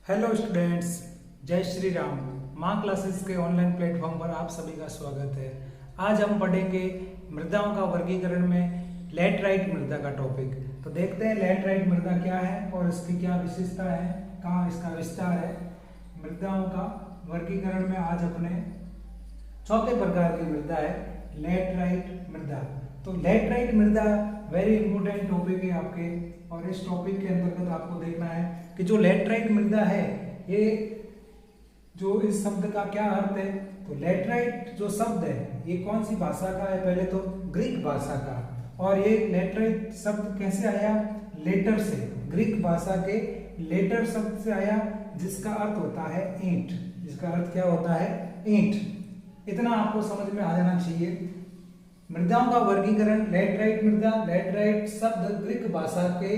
Hello students, जय श्री राम। माँ classes के ऑनलाइन प्लेटफॉर्म पर आप सभी का स्वागत है। आज हम पढ़ेंगे मृदाओं का वर्गीकरण में लैटराइट मृदा का टॉपिक। तो देखते हैं लैटराइट मृदा क्या है और इसकी क्या विशेषता है, कहाँ इसका विस्तार है। मृदाओं का वर्गीकरण में आज अपने चौथे प्रकार की मृदा है लैटराइट मृदा। तो लैटराइट मृदा वेरी इंपॉर्टेंट टॉपिक है आपके, और इस टॉपिक के अंतर्गत आपको देखना है कि जो लैटराइट मृदा है ये जो इस शब्द का क्या अर्थ है। तो लैटराइट जो शब्द है ये कौन सी भाषा का है, पहले तो ग्रीक भाषा का। और ये लैटराइट शब्द कैसे आया, लेटर से, ग्रीक भाषा के लेटर शब्द से आया, जिसका अर्थ होता है ईंट। जिसका अर्थ क्या होता है, ईंट। इतना आपको समझ में आ जाना चाहिए। मृदाओं का वर्गीकरण लैटराइट मृदा, लैटराइट शब्द ग्रीक भाषा के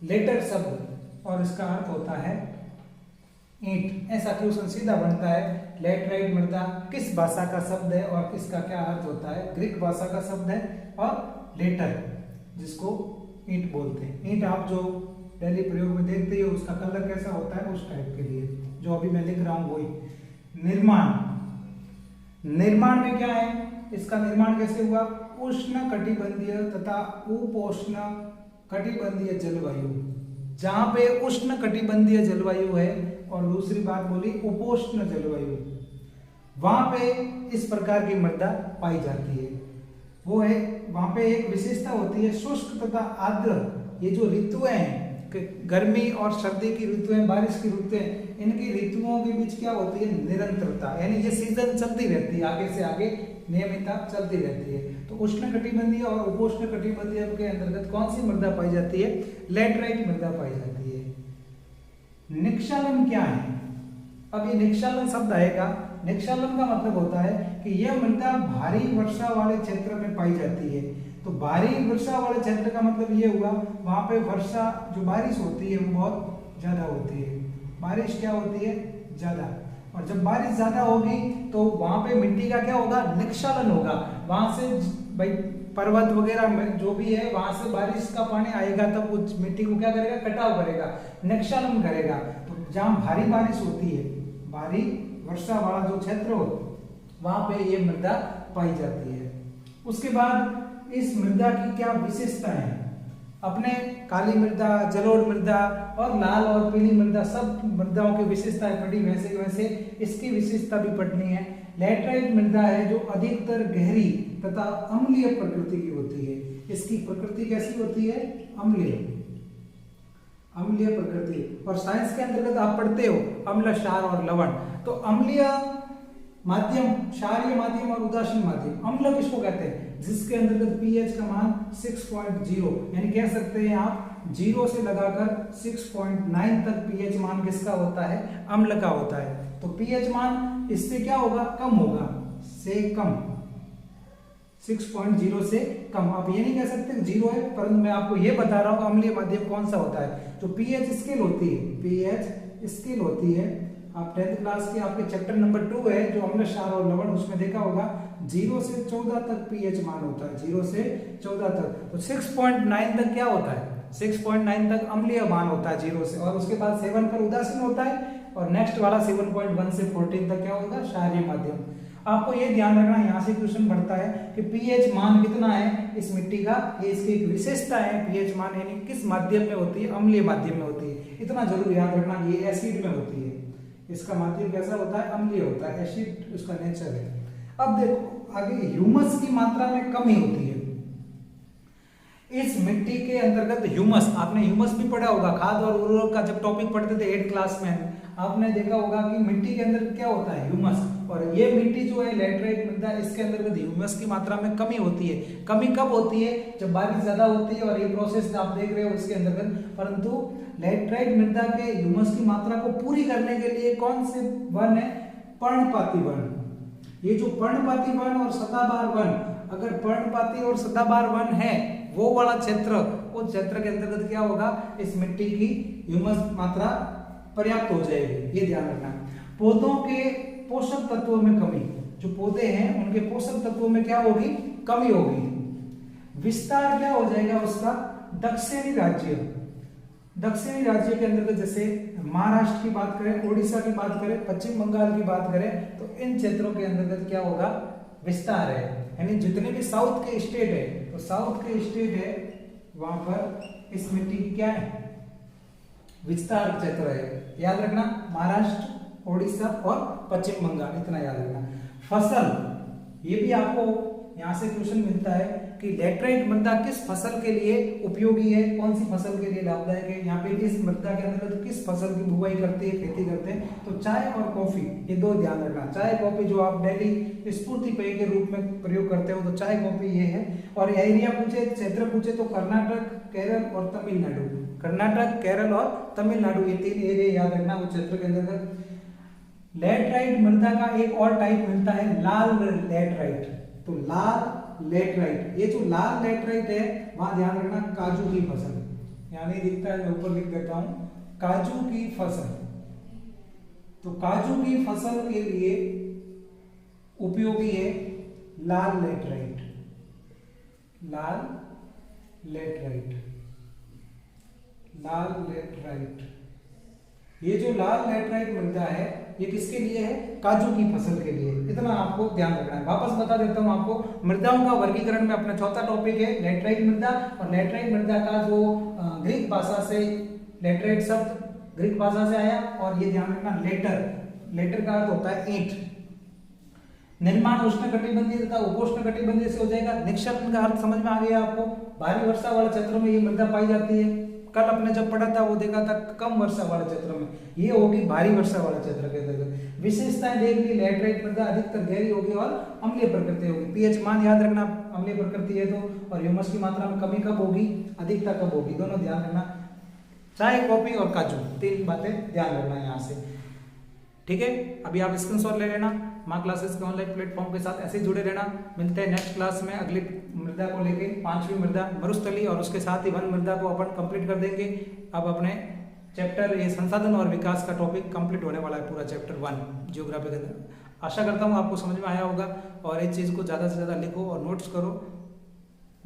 लेटर शब्द और इसका अर्थ होता है ईंट। ऐसा क्वेश्चन सीधा बनता है, लैटराइट मृदा किस भाषा का शब्द है और किसका क्या अर्थ होता है। ग्रीक भाषा का शब्द है और लेटर जिसको ईंट बोलते हैं। ईंट आप जो डेली प्रयोग में देखते हो उसका कलर कैसा होता है, उस टाइप के लिए जो अभी मैं लिख रहा हूं वही। निर्माण में क्या है, इसका निर्माण कैसे हुआ, उष्ण कटिबंधीय तथा उपोष्ण कटिबंधीय जलवायु। जहां पे उष्ण कटिबंधीय जलवायु है और दूसरी बात बोली उपोष्ण जलवायु, वहां पे इस प्रकार की मृदा पाई जाती है। वो है वहां पे एक विशेषता होती है शुष्क तथा आर्द्र। ये जो ऋतुएं हैं, गर्मी और सर्दी की ऋतुएं, बारिश की ऋतुएं, इनकी ऋतुओं के बीच क्या होती है, निरंतरता। यानी ये सीजन चलती रहती है, आगे से आगे नियमितता चलती रहती है। तो उष्ण कटिबंधीय और उपोष्ण कटिबंधीय के अंतर्गत कौन सी मृदा पाई जाती है, लैटराइट मृदा पाई जाती है। निक्षालन क्या है, अब ये निक्षालन शब्द आएगा। निक्षालन का मतलब होता है कि यह मृदा भारी वर्षा वाले क्षेत्र में पाई जाती है। तो भारी वर्षा वाले क्षेत्र का मतलब ये हुआ वहां पे वर्षा जो बारिश होती है वो बहुत ज्यादा होती है। बारिश क्या होती है, ज्यादा। और जब बारिश ज्यादा होगी तो वहां पे मिट्टी का क्या होगा, निक्षालन होगा। वहां से भाई पर्वत वगैरह में जो भी है वहां से बारिश का पानी आएगा, तब उस मिट्टी को क्या करेगा, कटाव करेगा, निक्षालन करेगा। तो जहां भारी बारिश होती है, भारी वर्षा वाला जो क्षेत्र हो, वहां पे ये मृदा पाई जाती है। उसके बाद इस मृदा की क्या विशेषताएं हैं, अपने काली मृदा, जलोढ़ मृदा और लाल और पीली मृदा, सब मृदाओं की विशेषताएं पढ़ी, वैसे वैसे इसकी विशेषता भी पढ़नी है। लैटराइट मृदा है जो अधिकतर गहरी तथा अम्लीय प्रकृति की होती है। इसकी प्रकृति कैसी होती है, अम्लीय, अम्लीय प्रकृति। और साइंस के अंतर्गत आप पढ़ते हो अम्ल, क्षार और लवण। तो अम्लीय माध्यम, क्षारीय माध्यम और उदासीन माध्यम। अम्ल किसको कहते हैं, जिसके अंतर्गत पीएच का मान 6.0, यानी कह सकते हैं आप 0 से लगाकर 6.9 तक पीएच मान किसका होता है, अम्ल का होता है। तो पीएच मान इससे क्या होगा, कम होगा, से कम, 6.0 से कम। आप ये नहीं कह सकते 0 है, परंतु मैं आपको ये बता रहा हूं अम्लीय माध्यम कौन सा होता है। जो पीएच स्केल होती है, पीएच स्केल होती है, आप 10th क्लास के आपके चैप्टर नंबर 2 है जो अम्ल, क्षार और लवण, उसमें देखा होगा 0 से 14 तक पीएच मान होता है, 0 से 14 तक। तो 6.9 तक क्या होता है, 6.9 तक अम्लीय मान होता है 0 से, और उसके बाद 7 पर उदासीन होता है, और नेक्स्ट वाला 7.1 से 14 तक क्या होगा, क्षारीय माध्यम। आपको ये ध्यान रखना, यहाँ से क्वेश्चन बढ़ता है कि पीएच मान कितना है इस मिट्टी का, ये इसकी एक विशेषता है। पीएच मान यानी किस माध्यम में होती है, अम्लीय माध्यम में होती है। इतना जरूर याद रखना, ये एसिड में होती है, इसका माध्यम कैसा होता है, अम्लीय होता है, एसिड उसका नेचर है। अब देखो आगे, ह्यूमस की मात्रा में कमी होती है इस मिट्टी के अंतर्गत। ह्यूमस, आपने ह्यूमस भी पढ़ा होगा, खाद और उर्वरक का जब टॉपिक पढ़ते थे 8th क्लास में, आपने देखा होगा कि मिट्टी के अंदर क्या होता है, ह्यूमस। और ये मिट्टी जो है लैटराइट मृदा, इसके अंतर्गत ह्यूमस की मात्रा में कमी होती है। कमी कब होती है, जब बारिश ज्यादा होती है, और ये प्रोसेस आप देख रहे हो इसके अंतर्गत। परंतु लैटराइट मृदा के ह्यूमस की मात्रा को पूरी करने के लिए कौन से वन है, पर्णपाती वन। ये जो पर्णपाती वन और सदाबहार वन, अगर पर्णपाती और सदाबहार वन है वो वाला क्षेत्र, उस क्षेत्र के अंतर्गत क्या होगा, इस मिट्टी की ह्यूमस मात्रा पर्याप्त हो जाएगी, ये ध्यान रखना। पौधों के पोषक तत्वों में कमी, जो पौधे हैं उनके पोषक तत्वों में क्या होगी, कमी होगी। विस्तार क्या हो जाएगा उसका, दक्षिणी राज्य, दक्षिणी राज्य के अंतर्गत जैसे महाराष्ट्र की बात करें, उड़ीसा की बात करें, पश्चिम बंगाल की बात करें, तो इन क्षेत्रों के अंतर्गत क्या होगा, विस्तार है। यानी जितने भी साउथ के स्टेट है, तो साउथ के स्टेट है वहां पर इस मिट्टी की क्या है, विस्तार क्षेत्र है। याद रखना, महाराष्ट्र, उड़ीसा और पश्चिम बंगाल, इतना याद रखना। फसल, ये भी आपको यहाँ से क्वेश्चन मिलता है कि लैटराइट मृदा किस फसल के लिए उपयोगी है, कौन सी फसल के लिए लाभदायक है। यहाँ पे इस मृदा के अंदर तो किस फसल की बुवाई करते हैं, खेती करते हैं, तो चाय और कॉफी, ये दो ध्यान रखना। चाय कॉफी जो आप डेली स्फूर्ति पेय के रूप में प्रयोग करते हो, तो चाय कॉफी ये है। और एरिया पूछे, क्षेत्र पूछे, तो कर्नाटक, केरल और तमिलनाडु, कर्नाटक, केरल और तमिलनाडु, ये 3 एरिया याद रखना उस क्षेत्र के अंदर। लैटराइट मृदा का एक और टाइप मिलता है लाल लैटराइट। तो लाल लैटराइट, ये जो लाल लैटराइट है वहां ध्यान रखना काजू की फसल, यानी दिखता है, मैं ऊपर लिख देता हूं, काजू की फसल। तो काजू की फसल के लिए उपयोगी है लाल लैटराइट, लाल लैटराइट, लाल लैटराइट। ये जो लाल लैटराइट मृदा है ये किसके लिए है, काजू की फसल के लिए, इतना आपको ध्यान रखना है। वापस बता देता हूं आपको, मृदाओं का वर्गीकरण में अपना चौथा टॉपिक है लैटराइट मृदा। और लैटराइट मृदा का जो ग्रीक भाषा से, लैटराइट शब्द ग्रीक भाषा से आया, और ये ध्यान रखना लेटर, लेटर का अर्थ होता है ईंट। निर्माण उष्णकटिबंधीय तथा उपोष्णकटिबंधीय से हो जाएगा। निक्षेपण का अर्थ समझ में आ गया आपको, भारी वर्षा वाले क्षेत्रों में ये मृदा पाई जाती है। कल अपने जब पढ़ा था वो देखा था कम वर्षा वाले क्षेत्रों में, ये होगी भारी वर्षा वाले क्षेत्र के अंतर्गत। विशेषताएं देख ली, लैटराइट मृदा अधिकतर गहरी होगी और अम्लीय प्रकृति होगी। पीएच मान याद रखना, अम्लीय प्रकृति है तो, और ह्यूमस की मात्रा में कमी कब होगी, अधिकता कब होगी, दोनों ध्यान रखना। चाय, कॉफी और काजू, 3 बातें ध्यान रखना यहाँ से, ठीक है। अभी आप स्क्रीनशॉट ले लेना। माँ क्लासेस के ऑनलाइन प्लेटफॉर्म के साथ ऐसे जुड़े रहना। मिलते हैं नेक्स्ट क्लास में अगली मृदा को लेके, 5वीं मृदा मरुस्थली, और उसके साथ ही वन मृदा को अपन कंप्लीट कर देंगे। अब अपने चैप्टर ये संसाधन और विकास का टॉपिक कंप्लीट होने वाला है, पूरा चैप्टर 1 जियोग्राफी के अंदर। आशा करता हूँ आपको समझ में आया होगा, और इस चीज़ को ज़्यादा से ज़्यादा लिखो और नोट्स करो,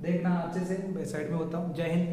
देखना अच्छे से। मैं साइड में होता हूँ। जय हिंद।